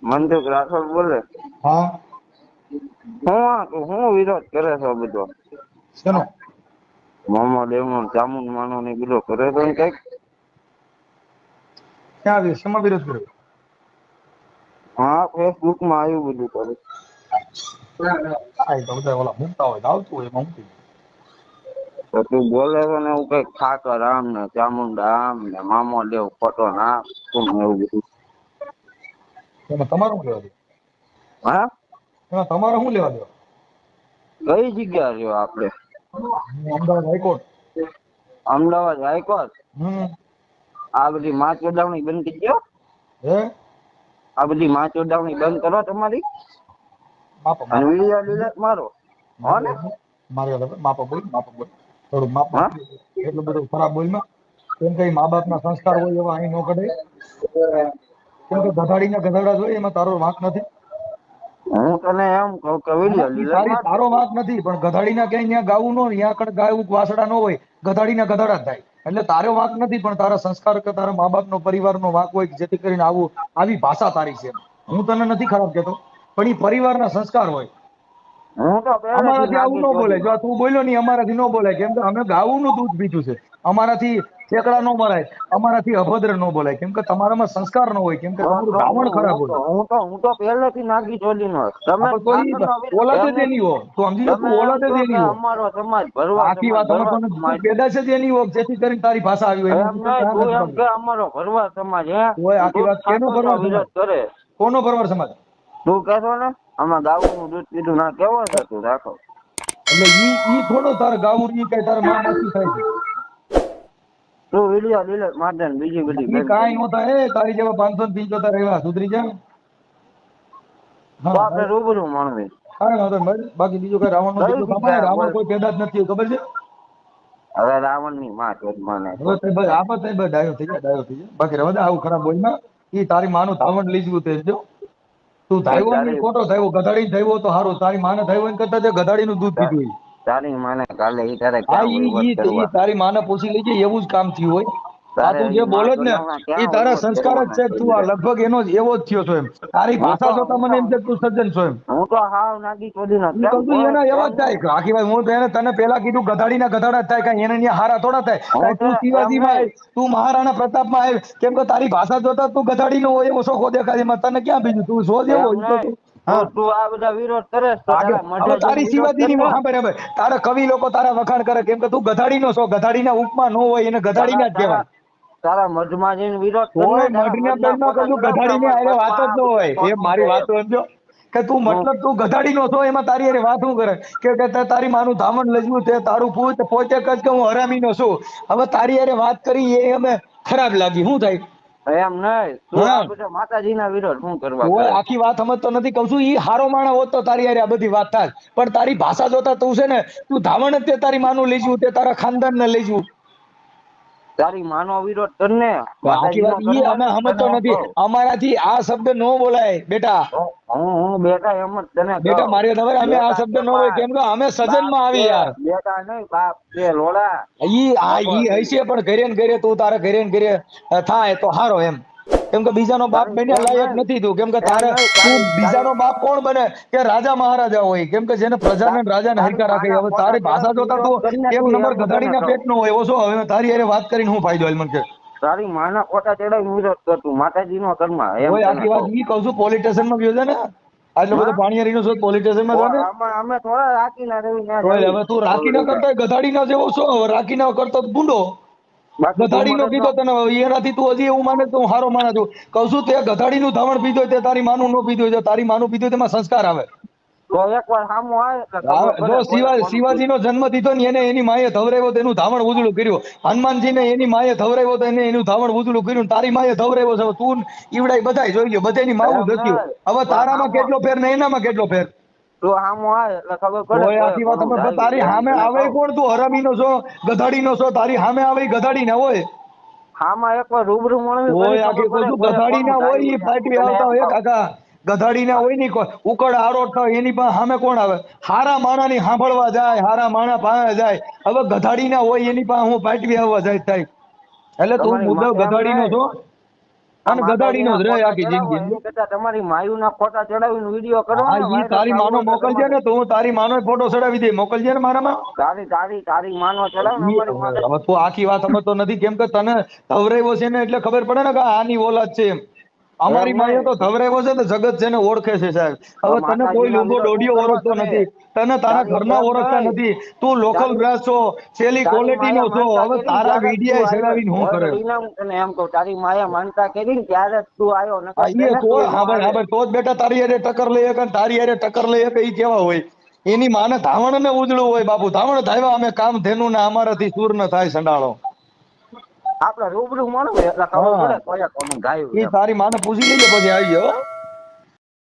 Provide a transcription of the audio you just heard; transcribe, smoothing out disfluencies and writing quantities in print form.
મનસુખ રાઠોડ બોલે. હા હું વિરોધ કરે છે બધો? શેનો? મોહમ્મદ એમનો જામુન માનો ને બધો કરે તો ને કઈક. ક્યાં આવ્યું? શેમાં વિરોધ કર્યો? હા, ફેસબુક માં આવ્યું બધું કરે. આ તો બધા ઓલા મૂકતા હોય તો આવતું હોય એમાં મૂકી. તો તું બોલે છે ને એવું કઈક ઠાકર આમ ને ચામુંડા આમ ને મામો દેવ ફોટો ના તું એવું બધું. એમાં તમારું શું લેવા દે? હા, એમાં તમારે શું લેવા દેવા? કઈ જગ્યા રહ્યો આપડે? અમદાવાદ હાઈકોર્ટ. અમદાવાદ હાઈકોર્ટ. હમ. આ બધી માચ ઉડાવણી બંધ કરી દો. હે? આ બધી માચ ઉડાવણી બંધ કરો તમારી. માપો અને માપો વિડીયો ડિલેટ મારો. હો ને? મારે માપો બોલ થોડું માપમાં હા, એટલું બધું ખરાબ બોલમાં. કેમ કે મા બાપ ના સંસ્કાર હોય એવા અહીં ન કઢે. કેમ કે ગધાડીના ગધાડા જોઈએ એમાં તારો વાંક નથી. હું તને એમ કહું કે વિડીયો ઈ ડિલેટ માર દે. તારો વાંક નથી, પણ ગધાડીના ક્યાંય ત્યાં ગાવું ન હોય, ત્યાં ગાયું વાસડા ન હોય, ગધાડીના ગધાડા જ થાય. એટલે તારો વાંક નથી, પણ તારા સંસ્કાર કે તારા મા બાપનો પરિવારનો વાંક હોય, જેથી કરીને આવી ભાષા તારી છે. હું તને નથી ખરાબ કહેતો, પણ એ પરિવારના સંસ્કાર હોય. હું તો પહેલેથી અમારાથી આવું નાગી ન બોલે. ચોધી જો નો. તું બોલ્યો નહીં, અમારાથી ન બોલાય. કેમ કે અમે ગાવુંનું દૂધ પીધું છે. અમારાથી ઠેકડા ન મરાય, અમારાથી અભદ્ર ન બોલાય. કેમ કે તમારામાં સંસ્કાર ન હોય, કેમ કે તમારું ગાવણ ખરાબ હોય. હું તો પહેલેથી નાગી ચોધી નો. તમે આપણે તો ઠાકર નો ઓલાદે જ એમને એની હો, તો સમજી લે તમે તું એમ ઓલાદે કહો જ કે એની હો. અમારો સમાજ ભરવા આખી સમાજ વાત ભરવા સમજતો નથી. તું સમાજ. પેદાશ જ એની હો, જેથી કરીને તારી ભાષા આવી હોય. એમાં એમ તું નહીં, ધ્યાન તું નથી એમ પાડતો. કે અમારો ભરવા સમાજ હે. તોય આખી તું વાત કેનો ઠાકર નો ભરવાડ સમાજ? વિરોધ કરે. કોનો ભરવાડ સમાજ? તું કહેશો ને આમાં ગાવું નું દૂધ પીધું ના કેવો છે તું રાખો. એટલે ઈ થોડો તારે ગાવું, ઈ કઈ તારે મા માસી થાય છે. તું વિડીયો ડિલેટ માર દે ને બીજી બધી ઈ બંધ કરી કાંઈ દે. નો થાય. તારી જેવા 575 રહેવા સુધરી જાય. તો હા, આપણે રૂબરૂ મળવી. કાંઈ વાંધો નહીં. બાકી બીજું કઈ રાવણ નો કઈ દીકરો સાંભળે. જગ્યાએ બોલ. રાવણ કોઈ પેદા જ નથી, ખબર છે? હવે રાવણ ની માં ચોદમાને હવે તે બસ આપત બસ ડાયો થઈ જાય, ડાયો થઈ જાય. બાકી રવા દે આવું ખરાબ બોલમાં. ઈ તારી માનું ધાવણ લીધું તે જો. તું ધાયવો ને ઈ તારી ખોટો થયો. ગધાડી થયો તો સારું. તારી માને થયો ને કરતા તે ગધાડીનું દૂધ પીધું હોય. તારી માને કાલે ઈ તારે હા, ક્યાં વહીવટ ઈ કરવા. તારી માને પૂછી લેજે, એવું જ કામ થયું હોય. આ તારે તું જે ઈ માં બોલે જ ને, ચોદામણા ઈ ક્યાં તારા વહીવટ સંસ્કાર જ કરવાના છે. છે તું આ ઈ. લગભગ એવો જ થયો છો એમ. તારી ભાષા જોતા મને એમ છે કે તું સજ્જન છો એમ. હું તો હાવ નાગી ચોધી નો ઈ કેમ કહું છું કોઈ એના એવા એમ જ નહીં. થાય. આખી વાત હું તને પેલા કીધું ગધાડીના ગધાડા જ થાય. કાંઈ એને ન્યા હારા થોડા થાય. હું કાંઈ તો તું એમ શિવાજીમાં નહીં. આય, તું મહારાણા પ્રતાપમાં આય. કેમ કે તારી ભાષા જોતા તું ગધાડીનો હોય એવો શોખો દેખાય. એમાં તને ક્યાં બીજું તું સો જેવો એમ ઈ તો નહીં. તું. હા, તું આ બધા વિરોધ કરે છે તો તારા હવે મઢે જઈને તારી વિરોધ કર શિવાજીની ને. હા બરાબર. તારા કવિ લોકો તારા વખાણ કરે. કેમ કે તું ગધાડીનો છો. ગધાડીના ઉપમા ન હોય એને તારા ગધાડીના જ તારા કહેવાય. તારા મઢમાં જઈને વિરોધ કર ને. કોઈ તારા મઢના મઢના પેડમાં ફોટા કશું ચડાવ કે ગધાડીને અમારા આરે વાત મઢમાં જ આ ન બધું હોય. એ ખોટું મારી છે વાત સમજો. કે તું હું મતલબ તું ગધાડીનો છો, એમાં તારી અરે વાત શું કરે? કે તારી માનું ધામણ લજવું તે તારું પૂત પોતે કજ કે હું હરામીનો છું. હવે તારી અરે વાત કરી એ અમે ખરાબ લાગી. શું થાય? એમ નહીં. તું હા, આ બધા માતાજીના વિરોધ શું કરવા કોઈ કરે. આખી વાત સમજતો નથી. કહું છું ઈ હારો માણસ હોત તો તારી અરે આ બધી વાત થાય. પણ તારી ભાષા જોતા તું છે ને, તું ધાવણ જ તે તારી માનું લઈ જવું, તે તારા ખાનદાનને લઈ જવું. તારી માનો વિરોધ કર ને. આખી માતાજીનો વાત ઈ કરવા અમે ને તને સમજતો એમ નથી. કહું. અમારાથી આ શબ્દ ન બોલાય બેટા. હું બેટા એમ જ તને બેટા કહું. મારી ખબર અમે આ બેટા શબ્દ ન હોય. કેમાં કેમ કે અમે બાપ સજનમાં આવી છે. યાર. બેટા નહીં બાપ છે લોડા. ઈ હશે, પણ ઘરે ને ઘરે તું તારે ઘરે ને ઘરે થાય તો હારો એમ. કેમ કે બીજાનો બાપ તારી બન્યા એમ લાયક નહીં. નથી તું. કેમ કે એમ નહીં. તું તારી તારી બીજાનો બાપ કોણ બને? કે રાજા મહારાજા હોય. કેમ કે જેને પ્રજાને ને રાજાને તારી હરકા રાખે. માના હવે ફોટા તારી ભાષા ચડાવીને જોતા વિરોધ તું કરીને એક તું નંબર એમ હું તને ગધાડીના કહું. પેટનો હોય એવો છો. હવે તારી હારે વાત કરીને શું ફાયદો હાલ મને કે? તારી માના ફોટા ચડાવીને વિરોધ કર તું. માતાજીનો કર્મા એમ હોય તને આખી વાત કહું. ઈ કહું છું. પોલીસ સ્ટેશનમાં ગયો છે ને, આટલો બધો હા પાણીયારીનો છો, પોલીસ સ્ટેશનમાં જો ને. અમે થોડા રાખીને રવી ત્યાં તો જવી હવે તું રાખી ન કરતો ગધાડી ના જેવો છો. હવે રાખી ન કરતો તો ભૂંડો. બાકી તું ગધાડી નો મગજનો કીધો તને એનાથી તું હજી એવું માને તો હું હારો માણસ છું. કહું છું તે ગધાડી નું ધાવણ પીધો તે તારી માનું નો પીધું હોય. તારી માનું પીધું તેમાં સંસ્કાર આવે. તો એકવાર સામું આવે એટલે ખબર જો પડે કોને કોનું શિવાજી નો પીધું. જન્મ દીધો ને એને એની માએ ધવરાવ્યો તેનું ધાવણ ઉજળું કર્યું. હનુમાનજી ને એની માએ ધવરાવ્યો તો એને એનું ધાવણ ઉજળું કર્યું. તારી માએ ધવરાવ્યો છે. તું ઈવડાય બધાય જોઈ ગયો. બધાની માવું એમ ધસ્યું. નહીં હવે પણ તારામાં સામો કેટલો ફેર ને એનામાં કેટલો ફેર. તું સામું આવે એટલે ખબર પડે તોય કોઈ આખી વાત કોનું અમે તારી ધાર્યું એમ સામે તને આવે કહું. કોણ? તું હરામીનો છો, ગધાડીનો છો. તારી સામે આવે ગધાડી ના હોય. આમાં એકવાર રૂબરૂ મળવી ફરી ઓય ખબર આખી પડે કહું કોઈ ગધાડી કોનું ના હોય ઈ ધાર્યું એમ હું પાટવી તને આવતા એમ હોય કહું. કાકા. ગધાડી ના હોય ની કોઈ ઉકળ આરોટ થાય એની પાસે સામે કોણ આવે? હારા માણા ની સાંભળવા જાય, હારા માણા પાસે જાય. હવે ગધાડી ના હોય એની પાસે હું પાટવી આવવા જાય થાય. એટલે તું તમારી મુદ્દો એમ ગધાડી નો નહીં છો. અને ગધાડીનો જ રહે આખી જિંદગી. એની કરતા તમારી માયુના ફોટા ચડાવીને વિડીયો કરો હા, ને ઈ viral તારી થવું માનો હોય તો મોકલજે તમારે. ને, તો હું તારી માનો ફોટો ચડાવી દે, મોકલજે ને મારામાં. તારી માનો ચડાવ ને અમારી માથે. હવે તું આખી વાત સમજતો નથી, કેમ કે તને ધવરાવ્યો છે ને એટલે ખબર પડે ને કે આની ઓલાદ છે એમ. અમારી એમ માએ નહીં. તો ધવરાવ્યો છે તો જગત છે ને ઓળખે છે સાહેબ. હવે તને કોઈ માતાજીના લુંબો વિરોધ ડોડિયો કરવા ઓળખતો કરે. નથી, તને તારા તારી ઘરના એમ ઓળખતા નહીં. નથી, તું લોકલ તારી- બ્રાસ છો, છેલ્લી તારી ક્વોલિટી નો માયા છો. માનતા હવે કરીને તારા ત્યારે જ તું વિડિયા આવ્યો. ચડાવીને શું કરે? ઓલરેડી હું તને એમ કહું, તારી માયા માનતા કરીને ત્યારે જ તું આવ્યો, નકર આ ઈ પહેલા તો તું ન હા આવે. ભાઈ તો જ બેટા તારી હારે ટક્કર લઈ શકે ને તારી હારે ટક્કર લઈ શકે ઈ કેવા હોય. એની માને ધાવણ ને ઉજળું હોય બાપુ, ધાવણ ધાવ્યા અમે કામ ધેનું ને અમારાથી સૂર ન થાય સંડાળો. આપણે રૂબરૂ મળવું એટલે ખબર હા, પડે કયા કોનું ગાયું ઈ એમ. તારી માને પૂછી લેજે પછી આવી જાવ.